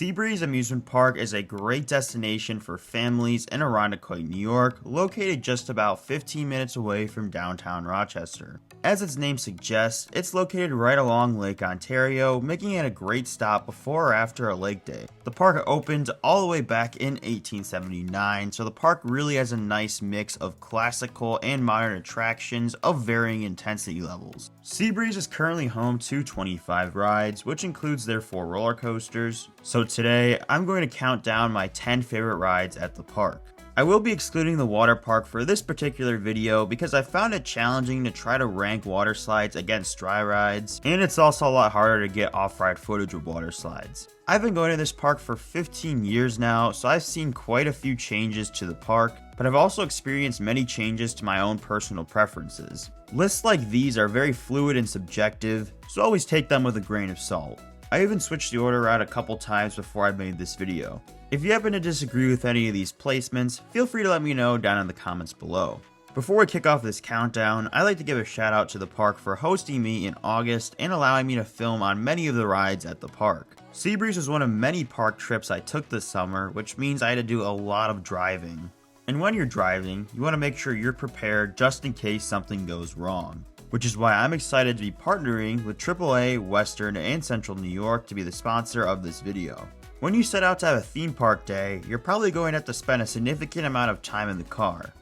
Seabreeze Amusement Park is a great destination for families in Irondequoit, New York, located just about 15 minutes away from downtown Rochester. As its name suggests, it's located right along Lake Ontario, making it a great stop before or after a lake day. The park opened all the way back in 1879, so the park really has a nice mix of classical and modern attractions of varying intensity levels. Seabreeze is currently home to 25 rides, which includes their 4 roller coasters. So today, I'm going to count down my 10 favorite rides at the park. I will be excluding the water park for this particular video because I found it challenging to try to rank water slides against dry rides, and it's also a lot harder to get off-ride footage of water slides. I've been going to this park for 15 years now, so I've seen quite a few changes to the park, but I've also experienced many changes to my own personal preferences. Lists like these are very fluid and subjective, so always take them with a grain of salt. I even switched the order out a couple times before I made this video. If you happen to disagree with any of these placements, feel free to let me know down in the comments below. Before we kick off this countdown, I'd like to give a shout out to the park for hosting me in August and allowing me to film on many of the rides at the park. Seabreeze was one of many park trips I took this summer, which means I had to do a lot of driving. And when you're driving, you want to make sure you're prepared just in case something goes wrong. Which is why I'm excited to be partnering with AAA Western and Central New York to be the sponsor of this video. When you set out to have a theme park day, you're probably going to have to spend a significant amount of time in the car.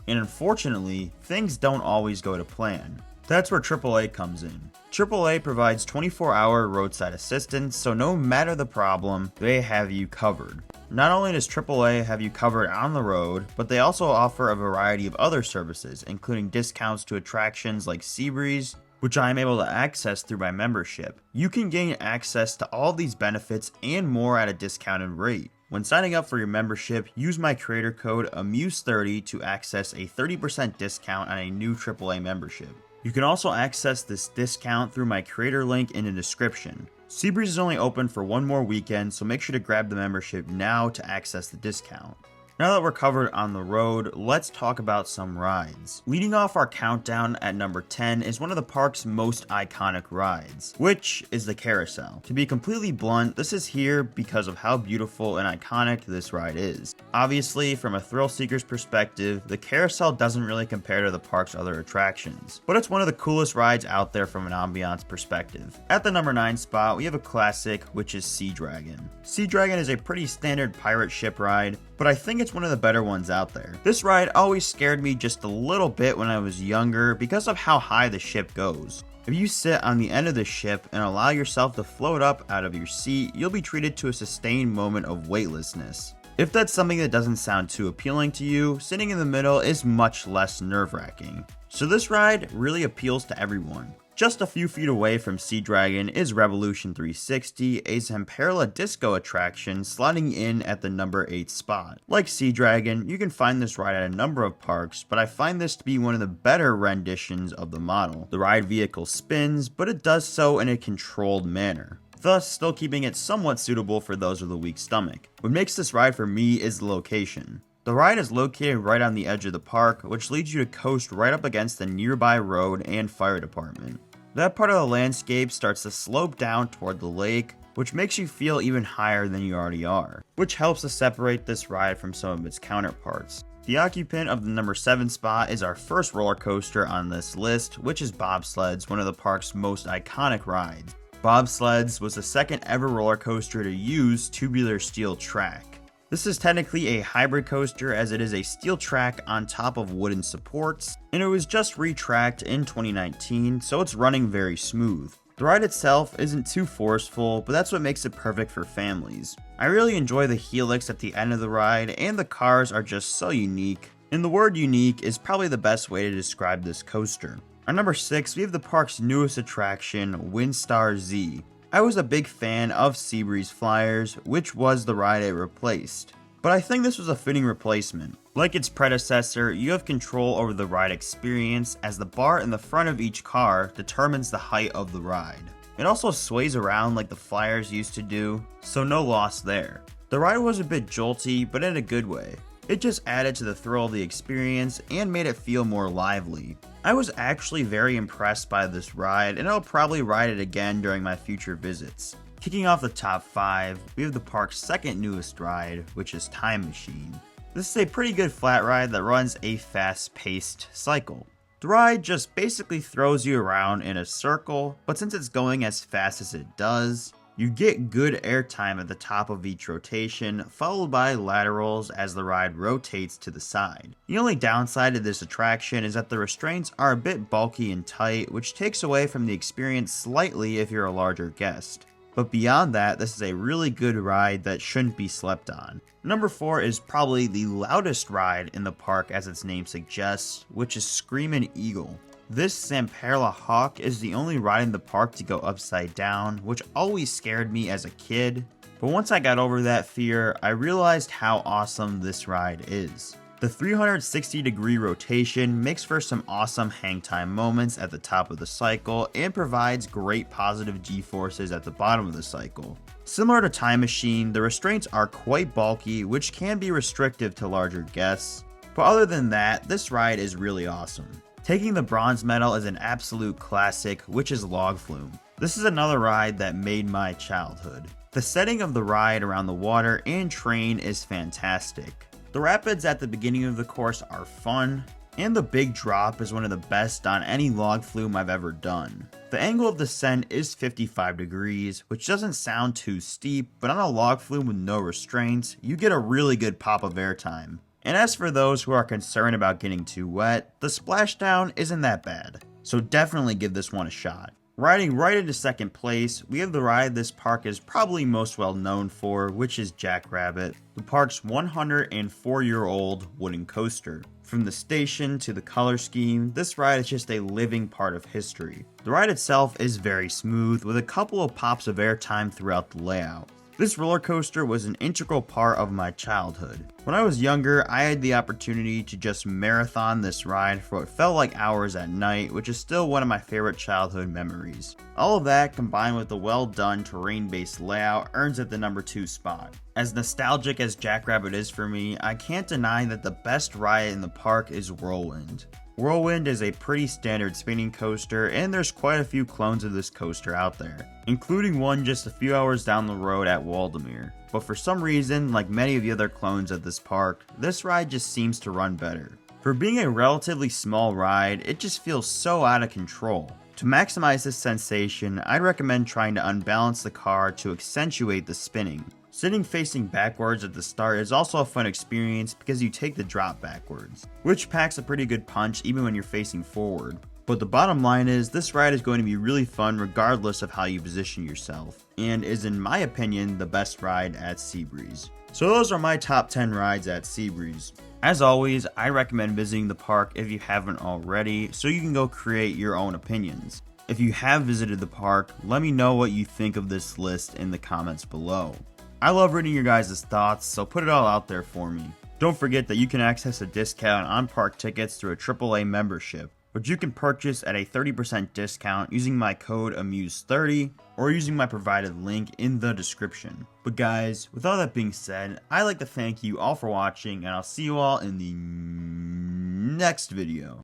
And unfortunately, things don't always go to plan. That's where AAA comes in. AAA provides 24-hour roadside assistance, so no matter the problem, they have you covered. Not only does AAA have you covered on the road, but they also offer a variety of other services, including discounts to attractions like Seabreeze, which I am able to access through my membership. You can gain access to all these benefits and more at a discounted rate. When signing up for your membership, use my creator code AMUSE30 to access a 30% discount on a new AAA membership. You can also access this discount through my creator link in the description. Seabreeze is only open for one more weekend, so make sure to grab the membership now to access the discount. Now that we're covered on the road, let's talk about some rides. Leading off our countdown at number 10 is one of the park's most iconic rides, which is the carousel. To be completely blunt, this is here because of how beautiful and iconic this ride is. Obviously, from a thrill seeker's perspective, the carousel doesn't really compare to the park's other attractions, but it's one of the coolest rides out there from an ambiance perspective. At the number 9 spot, we have a classic, which is Sea Dragon. Sea Dragon is a pretty standard pirate ship ride, but I think it's one of the better ones out there. This ride always scared me just a little bit when I was younger because of how high the ship goes. If you sit on the end of the ship and allow yourself to float up out of your seat, you'll be treated to a sustained moment of weightlessness. If that's something that doesn't sound too appealing to you, sitting in the middle is much less nerve-wracking. So this ride really appeals to everyone. Just a few feet away from Sea Dragon is Revolution 360, a Zamperla disco attraction sliding in at the number 8 spot. Like Sea Dragon, you can find this ride at a number of parks, but I find this to be one of the better renditions of the model. The ride vehicle spins, but it does so in a controlled manner, thus still keeping it somewhat suitable for those with a weak stomach. What makes this ride for me is the location. The ride is located right on the edge of the park, which leads you to coast right up against the nearby road and fire department. That part of the landscape starts to slope down toward the lake, which makes you feel even higher than you already are, which helps to separate this ride from some of its counterparts. The occupant of the number 7 spot is our first roller coaster on this list, which is Bobsleds, one of the park's most iconic rides. Bobsleds was the second ever roller coaster to use tubular steel track. This is technically a hybrid coaster as it is a steel track on top of wooden supports, and it was just retracked in 2019, so it's running very smooth. The ride itself isn't too forceful, but that's what makes it perfect for families. I really enjoy the helix at the end of the ride, and the cars are just so unique, and the word unique is probably the best way to describe this coaster. On number 6, we have the park's newest attraction, Windstar Z. I was a big fan of Seabreeze Flyers, which was the ride it replaced, but I think this was a fitting replacement. Like its predecessor, you have control over the ride experience as the bar in the front of each car determines the height of the ride. It also sways around like the Flyers used to do, so no loss there. The ride was a bit jolty, but in a good way. It just added to the thrill of the experience and made it feel more lively. I was actually very impressed by this ride, and I'll probably ride it again during my future visits. Kicking off the top 5, we have the park's second newest ride, which is Time Machine. This is a pretty good flat ride that runs a fast-paced cycle. The ride just basically throws you around in a circle, but since it's going as fast as it does, you get good airtime at the top of each rotation, followed by laterals as the ride rotates to the side. The only downside to this attraction is that the restraints are a bit bulky and tight, which takes away from the experience slightly if you're a larger guest. But beyond that, this is a really good ride that shouldn't be slept on. Number 4 is probably the loudest ride in the park as its name suggests, which is Screamin' Eagle. This Zamperla Hawk is the only ride in the park to go upside down, which always scared me as a kid. But once I got over that fear, I realized how awesome this ride is. The 360-degree rotation makes for some awesome hang time moments at the top of the cycle and provides great positive G-forces at the bottom of the cycle. Similar to Time Machine, the restraints are quite bulky, which can be restrictive to larger guests. But other than that, this ride is really awesome. Taking the bronze medal is an absolute classic, which is Log Flume. This is another ride that made my childhood. The setting of the ride around the water and train is fantastic. The rapids at the beginning of the course are fun, and the big drop is one of the best on any log flume I've ever done. The angle of descent is 55 degrees, which doesn't sound too steep, but on a log flume with no restraints, you get a really good pop of airtime. And as for those who are concerned about getting too wet, the splashdown isn't that bad, so definitely give this one a shot. Riding right into second place, we have the ride this park is probably most well known for, which is Jackrabbit, the park's 104-year-old wooden coaster. From the station to the color scheme, this ride is just a living part of history. The ride itself is very smooth, with a couple of pops of airtime throughout the layout. This roller coaster was an integral part of my childhood. When I was younger, I had the opportunity to just marathon this ride for what felt like hours at night, which is still one of my favorite childhood memories. All of that, combined with the well-done terrain-based layout, earns it the number 2 spot. As nostalgic as Jackrabbit is for me, I can't deny that the best ride in the park is Whirlwind. Whirlwind is a pretty standard spinning coaster, and there's quite a few clones of this coaster out there, including one just a few hours down the road at Waldameer. But for some reason, like many of the other clones at this park, this ride just seems to run better. For being a relatively small ride, it just feels so out of control. To maximize this sensation, I'd recommend trying to unbalance the car to accentuate the spinning. Sitting facing backwards at the start is also a fun experience because you take the drop backwards, which packs a pretty good punch even when you're facing forward. But the bottom line is, this ride is going to be really fun regardless of how you position yourself, and is in my opinion the best ride at Seabreeze. So those are my top 10 rides at Seabreeze. As always, I recommend visiting the park if you haven't already, so you can go create your own opinions. If you have visited the park, let me know what you think of this list in the comments below. I love reading your guys' thoughts, so put it all out there for me. Don't forget that you can access a discount on park tickets through a AAA membership, which you can purchase at a 30% discount using my code AMUSE30 or using my provided link in the description. But guys, with all that being said, I'd like to thank you all for watching, and I'll see you all in the next video.